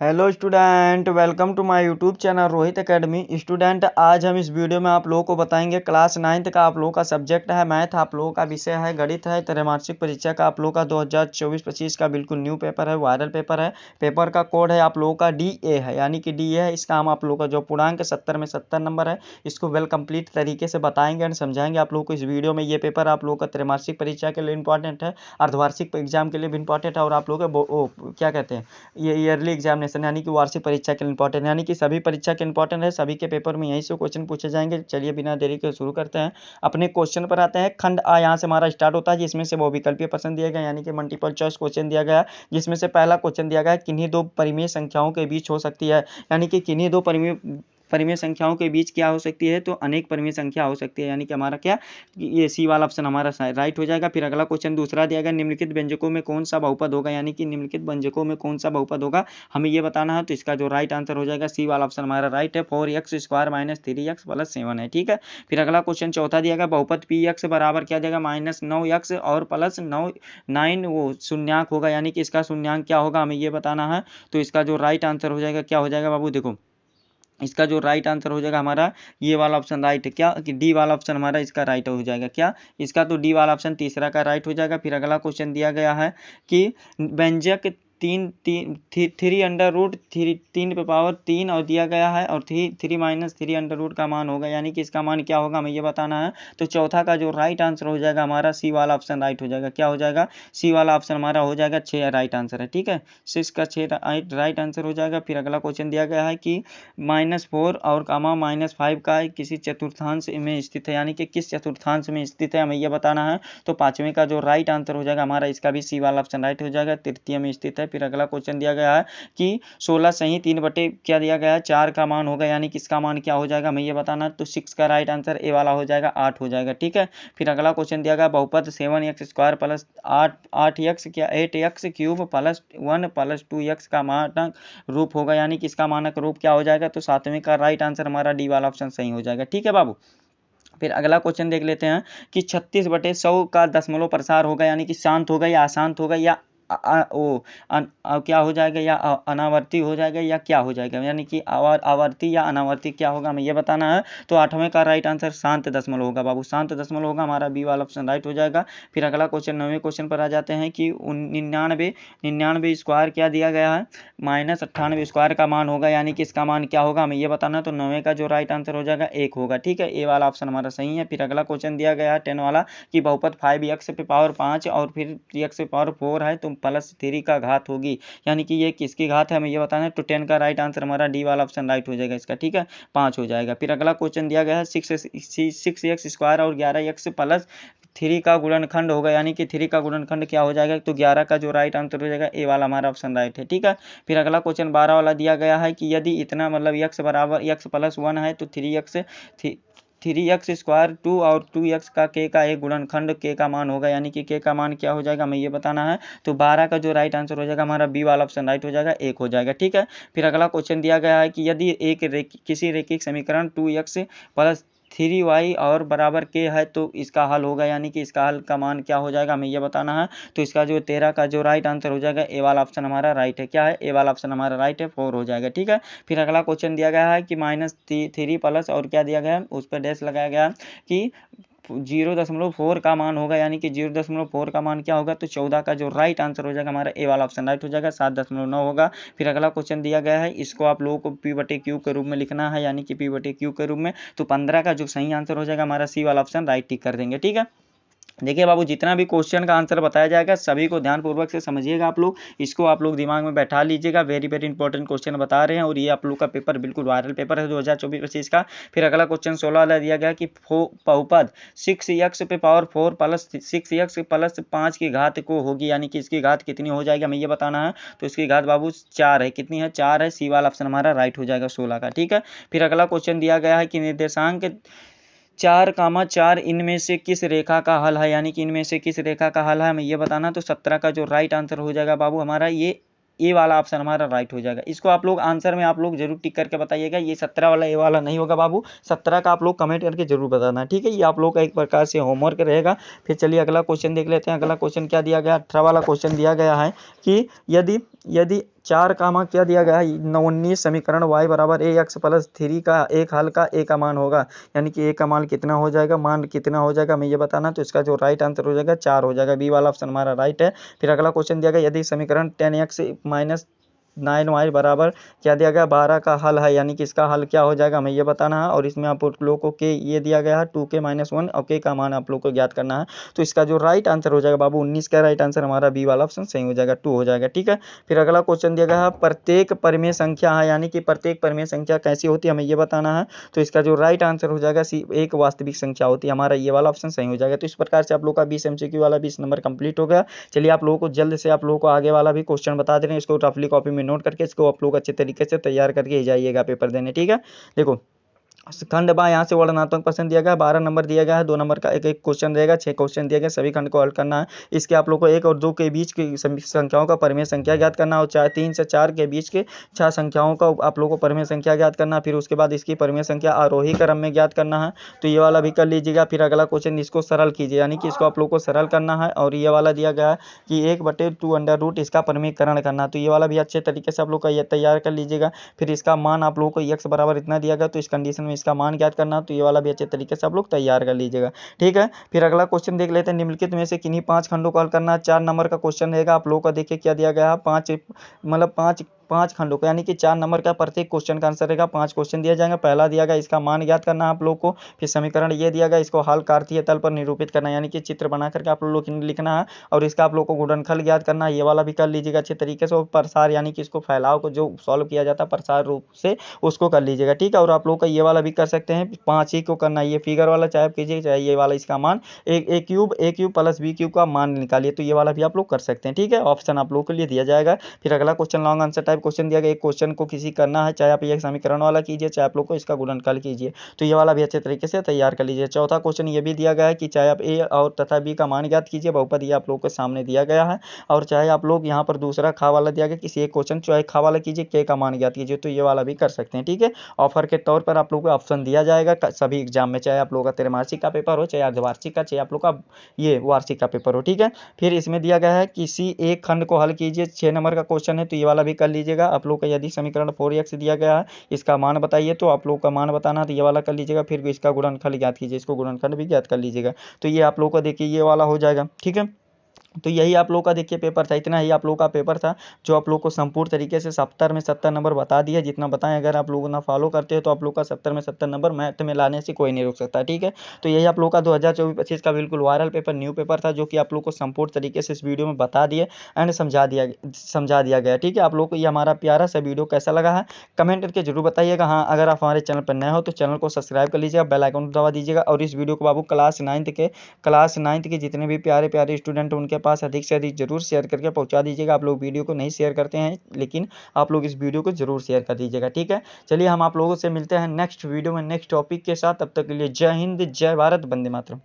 Hello student, welcome to my YouTube channel Rohit academy. Student, आज हम इस वीडियो में आप लोगों को बताएंगे क्लास 9th का आप लोगों का सब्जेक्ट है मैथ, आप लोगों का विषय है गणित है। त्रैमासिक परीक्षा का आप लोगों का 2024-25 का बिल्कुल न्यू पेपर है, वायरल पेपर है। पेपर का कोड है आप लोगों का DA है, यानी कि DA है। इसका हम आप लोगों का जो पूर्णांक 70 में 70 नंबर है, इसको वेल कंप्लीट तरीके से बताएंगे एंड समझाएंगे आप लोगों को इस वीडियो में। ये पेपर आप लोगों का त्रैमासिक परीक्षा के लिए इंपॉर्टेंट है, अर्धवार्षिक एग्जाम के लिए भी इंपॉर्टेंट है, और आप लोगों के क्या कहते हैं, ये ईयरली एग्जामिनेशन यानी कि वार्षिक परीक्षा के लिए इंपॉर्टेंट, यानी कि सभी परीक्षा के इंपॉर्टेंट है। सभी के पेपर में यहीं से क्वेश्चन पूछे जाएंगे। चलिए बिना देरी के शुरू करते हैं, अपने क्वेश्चन पर आते हैं। खंड आ यहाँ से हमारा स्टार्ट होता है, जिसमें से वो विकल्पीय प्रश्न दिया गया, यानी कि मल्टीपल चॉइस क्वेश्चन दिया गया, जिसमें से पहला क्वेश्चन दिया गया है किन्हीं दो परिमेय संख्याओं के बीच हो सकती है, यानी कि किन्हीं दो परिमेय संख्याओं के बीच क्या हो सकती है, तो अनेक परिमेय संख्या हो सकती है, यानी कि हमारा क्या, ये सी वाला ऑप्शन हमारा राइट हो जाएगा। फिर अगला क्वेश्चन दूसरा दिया गया, निम्नलिखित व्यंजकों में कौन सा बहुपद होगा, यानी कि निम्नलिखित व्यंजकों में कौन सा बहुपद होगा, हमें ये बताना है। तो इसका जो राइट आंसर हो जाएगा सी वाला ऑप्शन हमारा राइट है, 4x² - 3x + 7 है, ठीक है। फिर अगला क्वेश्चन चौथा दिया गया, बहुपद px बराबर क्या जाएगा, -9x और +9 वो शून्यांक होगा, यानी कि इसका शून्यांक क्या होगा, हमें ये बताना है। तो इसका जो राइट आंसर हो जाएगा क्या हो जाएगा बाबू, देखो इसका जो राइट आंसर हो जाएगा हमारा ये वाला ऑप्शन राइट है, क्या कि डी वाला ऑप्शन हमारा इसका राइट हो जाएगा, क्या इसका, तो डी वाला ऑप्शन तीसरा का राइट हो जाएगा। फिर अगला क्वेश्चन दिया गया है कि व्यंजक तीन तीन थ्री अंडर रूट थ्री 3 पे पावर 3 और दिया गया है, और 3 - 3 अंडर रूट का मान होगा, यानी कि इसका मान क्या होगा, हमें ये बताना है। तो चौथा का जो राइट आंसर हो जाएगा हमारा सी वाला ऑप्शन राइट हो जाएगा, क्या हो जाएगा, सी वाला ऑप्शन हमारा हो जाएगा 6 राइट आंसर है, ठीक है। 6 का 6 राइट आंसर हो जाएगा। फिर अगला क्वेश्चन दिया गया है कि -4 और -5 का किसी चतुर्थांश में स्थित है, यानी कि किस चतुर्थांश में स्थित है, हमें यह बताना है। तो पांचवें का जो राइट आंसर हो जाएगा हमारा, इसका भी सी वाला ऑप्शन राइट हो जाएगा, तृतीय में स्थित है। फिर अगला क्वेश्चन दिया गया है कि 16 सही 3 बटे क्या दिया गया है 4 का मान होगा, यानी कि इसका मान क्या हो जाएगा, हमें यह बताना है। तो 6 का राइट आंसर ए वाला हो जाएगा, 8 हो जाएगा, ठीक है। फिर अगला क्वेश्चन दिया गया, बहुपद 7x² + 8x क्या 8x³ + 1 + 2x का मानक रूप होगा, यानी कि इसका मानक रूप क्या हो जाएगा। तो सातवें का राइट आंसर हमारा डी वाला ऑप्शन सही हो जाएगा, ठीक है बाबू। फिर अगला क्वेश्चन देख लेते हैं कि 36/100 का दशमलव प्रसार होगा, यानी कि शांत होगा या अशांत होगा, या क्या हो जाएगा, या अनावर्ती हो जाएगा, या क्या हो जाएगा, यानी कि आवर्ती या अनावर्ती क्या होगा, हमें यह बताना है। तो 8वें का राइट आंसर शांत दशमलव होगा बाबू, शांत दशमलव होगा, हमारा बी वाला ऑप्शन राइट हो जाएगा। फिर अगला क्वेश्चन 9वें क्वेश्चन पर आ जाते हैं कि 99 क्या दिया गया है, -98 का मान होगा, यानी कि इसका मान क्या होगा, हमें यह बताना है। तो 9वें का जो राइट आंसर हो जाएगा 1 होगा, ठीक है, ए वाला ऑप्शन हमारा सही है। फिर अगला क्वेश्चन दिया गया है 10 वाला कि बहुपद 5x⁵ और फिर 3x⁴ है, तो +3 का घात होगी, यानी कि ये किसकी घात है, हमें ये बताना है। तो 10 का राइट आंसर हमारा डी वाला ऑप्शन राइट हो जाएगा इसका, ठीक है, 5 हो जाएगा। फिर अगला क्वेश्चन दिया गया है 6x² और 11x + 3 का गुणनखंड होगा, यानी कि 3 का गुणनखंड क्या हो जाएगा। तो 11 का जो राइट आंसर हो जाएगा ए वाला हमारा ऑप्शन राइट है, ठीक है। फिर अगला क्वेश्चन 12 वाला दिया गया है कि यदि इतना मतलब x बराबर x + 1 है, तो 3x² 2 और 2x का k का एक गुणनखंड k का मान होगा, यानी कि k का मान क्या हो जाएगा, हमें ये बताना है। तो 12 का जो राइट आंसर हो जाएगा हमारा बी वाला ऑप्शन राइट हो जाएगा, 1 हो जाएगा, ठीक है। फिर अगला क्वेश्चन दिया गया है कि यदि किसी रैखिक समीकरण 2x + 3y और बराबर k है, तो इसका हल होगा, यानी कि इसका हल का मान क्या हो जाएगा, हमें यह बताना है। तो इसका जो 13 का जो राइट आंसर हो जाएगा ए वाला ऑप्शन हमारा राइट है, क्या है, ए वाला ऑप्शन हमारा राइट है, 4 हो जाएगा, ठीक है। फिर अगला क्वेश्चन दिया गया है कि -3 प्लस और क्या दिया गया है, उस पर डैश लगाया गया कि 0.4 का मान होगा, यानी कि 0.4 का मान क्या होगा। तो 14 का जो राइट आंसर हो जाएगा हमारा ए वाला ऑप्शन राइट हो जाएगा, 7.9 होगा। फिर अगला क्वेश्चन दिया गया है, इसको आप लोगों को P/Q के रूप में लिखना है, यानी कि P/Q के रूप में। तो 15 का जो सही आंसर हो जाएगा हमारा सी वाला ऑप्शन राइट टिक कर देंगे, ठीक है। देखिए बाबू, जितना भी क्वेश्चन का आंसर बताया जाएगा सभी को ध्यानपूर्वक से समझिएगा आप लोग, इसको आप लोग दिमाग में बैठा लीजिएगा। वेरी वेरी इंपॉर्टेंट क्वेश्चन बता रहे हैं, और ये आप लोग का पेपर बिल्कुल वायरल पेपर है 2024-25 का। फिर अगला क्वेश्चन 16 वाला दिया गया कि बहुपद 6x⁴ + 6x + 5 की घात को होगी, यानी कि इसकी घात कितनी हो जाएगी, हमें ये बताना है। तो इसकी घात बाबू 4 है, कितनी है, 4 है, सी वाला ऑप्शन हमारा राइट हो जाएगा 16 का, ठीक है। फिर अगला क्वेश्चन दिया गया है कि निर्देशांक 4,4 इनमें से किस रेखा का हल है, यानी कि इनमें से किस रेखा का हल है, हमें ये बताना। तो 17 का जो राइट आंसर हो जाएगा बाबू हमारा ये वाला ऑप्शन हमारा राइट हो जाएगा। इसको आप लोग आंसर में आप लोग जरूर टिक करके बताइएगा, ये 17 वाला ए वाला नहीं होगा बाबू, 17 का आप लोग कमेंट करके जरूर बताना, ठीक है। ये आप लोग का एक प्रकार से होमवर्क रहेगा। फिर चलिए अगला क्वेश्चन देख लेते हैं। अगला क्वेश्चन क्या दिया गया, 18 वाला क्वेश्चन दिया गया है कि यदि 4 कामा क्या दिया गया है 19 समीकरण y बराबर ax प्लस 3 का एक हल का a का मान होगा, यानी कि a का मान कितना हो जाएगा, मान कितना हो जाएगा हमें ये बताना। तो इसका जो राइट आंसर हो जाएगा 4 हो जाएगा, बी वाला ऑप्शन हमारा राइट है। फिर अगला क्वेश्चन दिया गया यदि समीकरण 10x माइनस 9y बराबर क्या दिया गया 12 का हल है, यानी कि इसका हल क्या हो जाएगा हमें ये बताना है। और इसमें आप लोग को के ये दिया गया है 2k माइनस 1 और k का मान आप लोग को ज्ञात करना है। तो इसका जो राइट आंसर हो जाएगा बाबू 19 का राइट आंसर हमारा बी वाला ऑप्शन सही हो जाएगा, 2 हो जाएगा। ठीक है, फिर अगला क्वेश्चन दिया गया है प्रत्येक परिमेय संख्या है, यानी कि प्रत्येक परिमेय संख्या कैसी होती है हमें ये बताना है। तो इसका जो राइट आंसर हो जाएगा सी एक वास्तविक संख्या होती है, हमारा ये वाला ऑप्शन सही हो जाएगा। तो इस प्रकार से आप लोग का 20 MCQ वाला 20 नंबर कंप्लीट हो गया। चलिए आप लोगों को जल्द से आप लोगों को आगे वाला भी क्वेश्चन बता दे रहे हैं, इसको रफली कॉपी में नोट करके इसको आप लोग अच्छे तरीके से तैयार करके ही जाइएगा पेपर देने। ठीक है, देखो खंड बा यहाँ से वर्णनात्मक प्रश्न दिया गया, 12 नंबर दिया गया है, 2 नंबर का एक एक क्वेश्चन रहेगा, 6 क्वेश्चन दिए गए, सभी खंड को हल करना है। इसके आप लोग को 1 और 2 के बीच की संख्याओं का परिमेय संख्या ज्ञात करना और 3 से 4 के बीच के 6 संख्याओं का आप लोग को परिमेय संख्या ज्ञात करना। फिर उसके बाद इसकी परिमेय संख्या आरोही क्रम में ज्ञात करना है, तो ये वाला भी कर लीजिएगा। फिर अगला क्वेश्चन इसको सरल कीजिए, यानी कि इसको आप लोग को सरल करना है। और ये वाला दिया गया है कि 1/2 अंडर रूट इसका परिमेयकरण करना, तो ये वाला भी अच्छे तरीके से आप लोग का ये तैयार कर लीजिएगा। फिर इसका मान आप लोगों को x बराबर इतना दिया गया, तो इस कंडीशन में इसका मान ज्ञात करना, तो ये वाला भी अच्छे तरीके से आप लोग तैयार कर लीजिएगा। ठीक है, फिर अगला क्वेश्चन देख लेते हैं, निम्नलिखित में से किन्हीं 5 खंडों को हल करना। 4 नंबर का क्वेश्चन रहेगा, आप लोगों का देखिए क्या दिया गया है 5 खंडों को, यानी कि 4 नंबर का प्रत्येक क्वेश्चन का आंसर रहेगा। 5 क्वेश्चन दिया जाएगा, पहला दिया गया इसका मान ज्ञात करना आप लोग को। फिर समीकरण ये दिया गया, इसको हल कार्तीय तल पर निरूपित करना, यानी कि चित्र बना करके आप लोग लिखना है। और इसका आप लोग को गुणनफल ज्ञात करना है, ये वाला भी कर लीजिएगा अच्छे तरीके से। और प्रसार यानी कि इसको फैलाव को जो सॉल्व किया जाता है प्रसार रूप से उसको कर लीजिएगा। ठीक है, और आप लोग का ये वाला भी कर सकते हैं, 5 ही को करना है, ये फिगर वाला चाहे आप कीजिए चाहे ये वाला इसका मान ए क्यूब प्लस बी क्यूब का मान निकालिए, तो ये वाला भी आप लोग कर सकते हैं। ठीक है, ऑप्शन आप लोग के लिए दिया जाएगा। फिर अगला question long answer type question दिया गया, एक क्वेश्चन को किसी करना है, चाहे आप ये समीकरण वाला कीजिए चाहे आप लोग को इसका गुणनफल कीजिए, तो ये वाला भी अच्छे तरीके से तैयार कर लीजिए। चौथा क्वेश्चन ये भी दिया गया है कि चाहे आप ए और तथा बी का मान ज्ञात कीजिए, बहुपद ये आप लोग के सामने दिया गया है। और चाहे आप लोग यहाँ पर दूसरा खा वाला दिया गया, किसी एक क्वेश्चन चाहे खा वाला कीजिए के का मान ज्ञात कीजिए, तो ये वाला भी कर सकते हैं। ठीक है, ऑफर के तौर पर आप लोग को ऑप्शन दिया जाएगा सभी एग्जाम में, चाहे आप लोग का त्रैमासिक का पेपर हो, चाहे अर्धवार्षिक का, चाहे आप लोग का ये वार्षिक का पेपर हो। ठीक है, फिर इसमें दिया गया है किसी एक खंड को हल कीजिए, 6 नंबर का क्वेश्चन है, तो ये वाला भी कर लीजिएगा। आप लोग का यदि समीकरण 4x दिया गया है, इसका मान बताइए, तो आप लोग का मान बताना, तो ये वाला कर लीजिएगा। फिर इसका गुणनफल ज्ञात कीजिए, इसको गुणनफल भी ज्ञात कर लीजिएगा। तो ये आप लोग का देखिए ये वाला हो जाएगा। ठीक है, तो यही आप लोग का देखिए पेपर था, इतना ही आप लोग का पेपर था जो आप लोग को संपूर्ण तरीके से 70 में 70 नंबर बता दिया। जितना बताएं अगर आप लोगों ना फॉलो करते हो तो आप लोग का 70 में 70 नंबर मैथ में लाने से कोई नहीं रोक सकता। ठीक है, तो यही आप लोग का 2024-25 का बिल्कुल वायरल पेपर न्यू पेपर था, जो कि आप लोग को संपूर्ण तरीके से इस वीडियो में बता दिए एंड समझा दिया गया। ठीक है, आप लोग को ये हमारा प्यारा सा वीडियो कैसा लगा है कमेंट करके जरूर बताइएगा। हाँ, अगर आप हमारे चैनल पर नए हो तो चैनल को सब्सक्राइब कर लीजिएगा, बेल आइकन दबा दीजिएगा। और इस वीडियो को बाबू क्लास 9th के जितने भी प्यारे प्यारे स्टूडेंट हैं उनके पास अधिक से अधिक जरूर शेयर करके पहुंचा दीजिएगा। आप लोग वीडियो को नहीं शेयर करते हैं, लेकिन आप लोग इस वीडियो को जरूर शेयर कर दीजिएगा। ठीक है, चलिए हम आप लोगों से मिलते हैं नेक्स्ट वीडियो में नेक्स्ट टॉपिक के साथ। तब तक के लिए जय हिंद, जय भारत, वंदे मातरम।